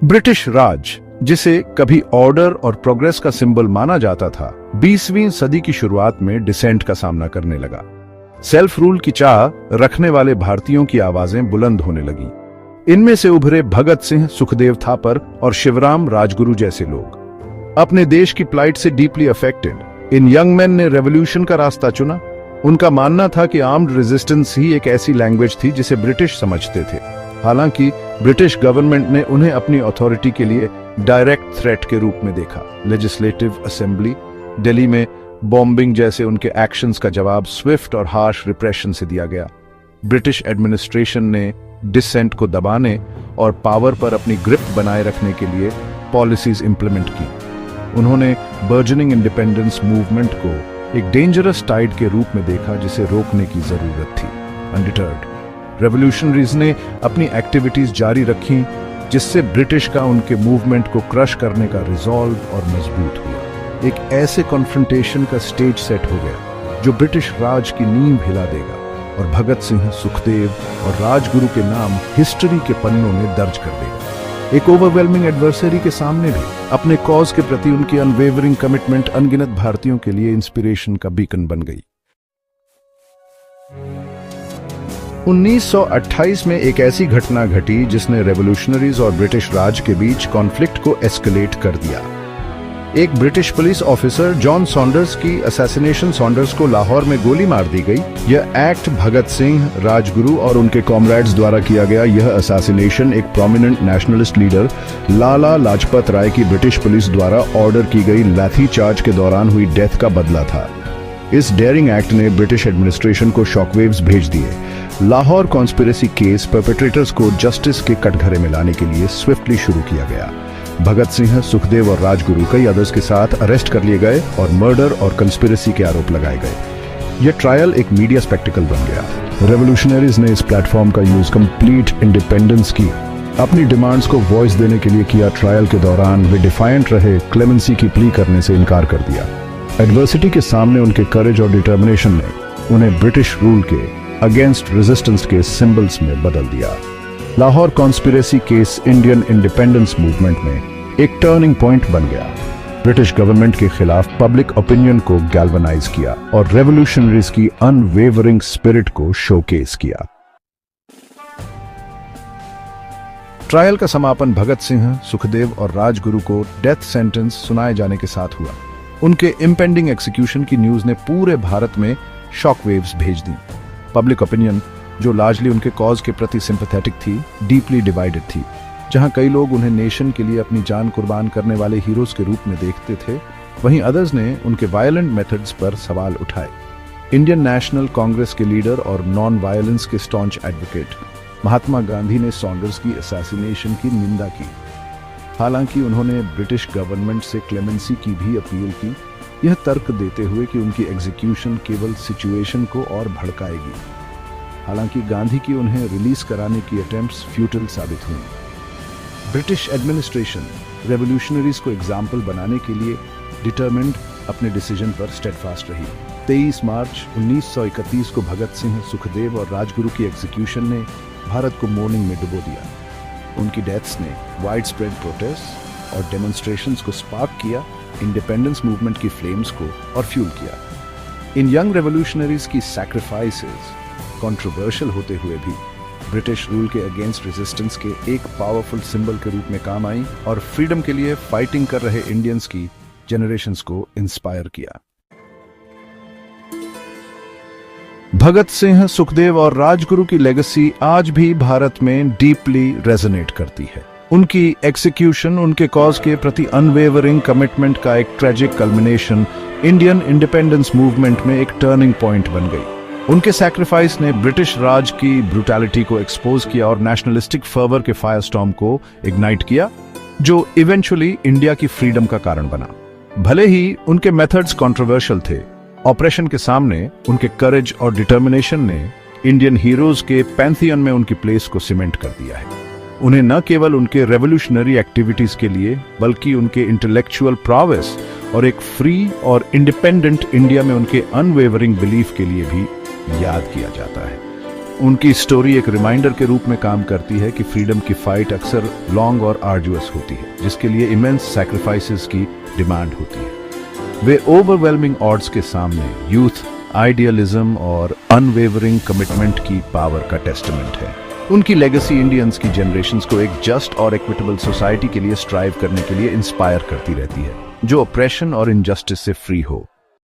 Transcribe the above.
British राज, जिसे कभी order और प्रोग्रेस का सिंबल माना जाता था, 20वीं सदी की शुरुआत में डिसेंट का सामना करने लगा। सेल्फ रूल की चाह रखने वाले भारतीयों की आवाजें बुलंद होने लगी। इनमें से उभरे भगत सिंह, सुखदेव थापर और शिवराम राजगुरु जैसे लोग। अपने देश की प्लाइट से deeply affected in young man ने रेवोल्यूशन का रास्ता चुना। उनका मानना था कि आर्म्ड रेजिस्टेंस ही एक ऐसी लैंग्वेज थी जिसे ब्रिटिश समझते थे। हालांकि ब्रिटिश गवर्नमेंट ने उन्हें अपनी अथॉरिटी के लिए डायरेक्ट थ्रेट के रूप में देखा। लेजिस्लेटिव असेंबली, दिल्ली में बॉम्बिंग जैसे उनके एक्शंस का जवाब स्विफ्ट और हार्श रिप्रेशन से दिया गया। ब्रिटिश एडमिनिस्ट्रेशन ने डिसेंट को दबाने और पावर पर अपनी ग्रिप बनाए रखने के लिए पॉलिसीज इंप्लीमेंट की। उन्होंने बर्जनिंग इंडिपेंडेंस मूवमेंट को एक डेंजरस टाइड के रूप में देखा जिसे रोकने की जरूरत थी। अनडिटर्ड, रेवोल्यूशनरीज ने अपनी एक्टिविटीज जारी रखी, जिससे ब्रिटिश का उनके मूवमेंट को क्रश करने का रिजॉल्व और मजबूत हुआ। एक ऐसे कॉन्फ्रंटेशन का स्टेज सेट हो गया जो ब्रिटिश राज की नींव हिला देगा और भगत सिंह, सुखदेव और राजगुरु के नाम हिस्ट्री के पन्नों में दर्ज कर देगा। एक ओवरवेलमिंग एडवर्सरी के सामने भी अपने कॉज के प्रति उनकी अनवेवरिंग कमिटमेंट अनगिनत भारतीयों के लिए इंस्पिरेशन का बीकन बन गई। 1928 में एक ऐसी घटना घटी जिसने रेवोल्यूशनरीज और ब्रिटिश राज के बीच कॉन्फ्लिक्ट को एस्केलेट कर दिया। एक British police officer John Saunders की असैसिनेशन, सॉन्डर्स को लाहौर में गोली मार दी गई। यह एक्ट भगत सिंह, राजगुरु और उनके कॉमरेड्स द्वारा किया गया। यह असैसिनेशन एक prominent nationalist leader Lala Lajpat Rai की ब्रिटिश पुलिस द्वारा ऑर्डर की गई लाठी चार्ज के दौरान हुई डेथ का बदला था। इस डेयरिंग एक्ट ने ब्रिटिश एडमिनिस्ट्रेशन को शॉकवेव्स भेज दिए। लाहौर कॉन्स्पिरेसी केस परपेट्रेटर्स को जस्टिस के कटघरे में लाने के लिए स्विफ्टली शुरू किया गया। भगत सिंह, सुखदेव और राजगुरु कई अदर्स के साथ अरेस्ट कर लिए गए और मर्डर और कंस्पिरेसी के आरोप लगाए गए। यह ट्रायल एक मीडिया स्पेक्टिकल बन गया। रेवोल्यूशनरीज ने इस प्लेटफॉर्म का यूज कंप्लीट इंडिपेंडेंस की अपनी डिमांड्स को वॉइस देने के लिए किया। ट्रायल के दौरान वे डिफाइंट रहे, क्लेमेंसी की प्ली करने से इनकार कर दिया। एडवर्सिटी के सामने उनके करेज और डिटर्मिनेशन ने उन्हें ब्रिटिश रूल के अगेंस्ट रेजिस्टेंस के सिंबल्स में बदल दिया। Lahore conspiracy case Indian independence movement में एक टर्निंग पॉइंट बन गया। ब्रिटिश गवर्नमेंट के खिलाफ पब्लिक ओपिनियन को गैल्वनाइज किया और रेवोल्यूशनरीज की अनवेवरिंग स्पिरिट को शोकेस किया। ट्रायल का समापन भगत सिंह, सुखदेव और राजगुरु को डेथ सेंटेंस सुनाए जाने के साथ हुआ। उनके इम्पेंडिंग एग्जीक्यूशन की न्यूज ने पूरे भारत में शॉकवेव्स भेज दी। पब्लिक ओपिनियन, जो लार्जली उनके कॉज के प्रति सिंपैथेटिक थी, डीपली डिवाइडेड थी। जहां कई लोग उन्हें नेशन के लिए अपनी जान कुर्बान करने वाले हीरोज के रूप में देखते थे, वहीं अदर्स ने उनके वायलेंट मेथड्स पर सवाल उठाए। इंडियन नेशनल कांग्रेस के लीडर और नॉन वायलेंस के स्टॉन्च एडवोकेट महात्मा गांधी ने सॉन्डर्स की असैसिनेशन की निंदा की। हालांकि उन्होंने ब्रिटिश गवर्नमेंट से क्लेमेंसी की भी अपील की, यह तर्क देते हुए कि उनकी एग्जीक्यूशन केवल सिचुएशन को और भड़काएगी। हालांकि गांधी की उन्हें रिलीज कराने की अटेम्प्ट्स फ्यूटिल साबित हुई। ब्रिटिश एडमिनिस्ट्रेशन रेवोल्यूशनरीज को एग्जाम्पल बनाने के लिए डिटरमिन्ड अपने डिसीजन पर स्टेडफास्ट रही। 23 मार्च 1931 को भगत सिंह, सुखदेव और राजगुरु की एग्जीक्यूशन ने भारत को मोर्निंग में डुबो दिया। उनकी डेथ्स ने वाइड स्प्रेड प्रोटेस्ट और डेमोन्स्ट्रेशंस को स्पार्क किया, इंडिपेंडेंस मूवमेंट की फ्लेम्स को और फ्यूल किया। इन यंग रेवोल्यूशनरीज की सैक्रिफाइसेस कंट्रोवर्शियल होते हुए भी ब्रिटिश रूल के अगेंस्ट रेजिस्टेंस के एक पावरफुल सिंबल के रूप में काम आई और फ्रीडम के लिए फाइटिंग कर रहे इंडियंस की जनरेशंस को इंस्पायर किया। भगत सिंह, सुखदेव और राजगुरु की लेगेसी आज भी भारत में डीपली रेजोनेट करती है। उनकी एग्जीक्यूशन उनके कॉज के प्रति अनवेवरिंग कमिटमेंट का एक tragic culmination Indian independence movement में एक टर्निंग पॉइंट बन गई। उनके सैक्रिफाइस ने ब्रिटिश राज की ब्रूटैलिटी को एक्सपोज किया और नेशनलिस्टिक फर्वर के फायरस्टॉर्म को इग्नाइट किया, जो इवेंचुअली इंडिया की फ्रीडम का कारण बना। भले ही उनके मेथड्स कंट्रोवर्शियल थे, ऑपरेशन के सामने उनके करेज और डिटर्मिनेशन ने इंडियन हीरोज के पैंथियन में उनकी प्लेस को सीमेंट कर दिया है। उन्हें न केवल उनके रेवोल्यूशनरी एक्टिविटीज के लिए बल्कि उनके इंटेलेक्चुअल प्रॉवेस और एक फ्री और इंडिपेंडेंट इंडिया में उनके अनवेवरिंग बिलीफ के लिए भी याद किया जाता है। उनकी स्टोरी एक रिमाइंडर के रूप में काम करती है कि फ्रीडम की फाइट अक्सर लॉन्ग और आर्जुअस होती है, जिसके लिए इमेंस सैक्रिफाइसेस की डिमांड होती है। वे ओवरवेलमिंग ऑड्स के सामने यूथ, आइडियलिज्म और अनवेवरिंग कमिटमेंट की पावर का टेस्टमेंट है। उनकी लेगेसी इंडियंस की जनरेशंस को एक जस्ट और इक्विटेबल सोसाइटी के लिए स्ट्राइव करने के लिए इंस्पायर करती रहती है, जो ऑप्रेशन और इनजस्टिस से फ्री हो।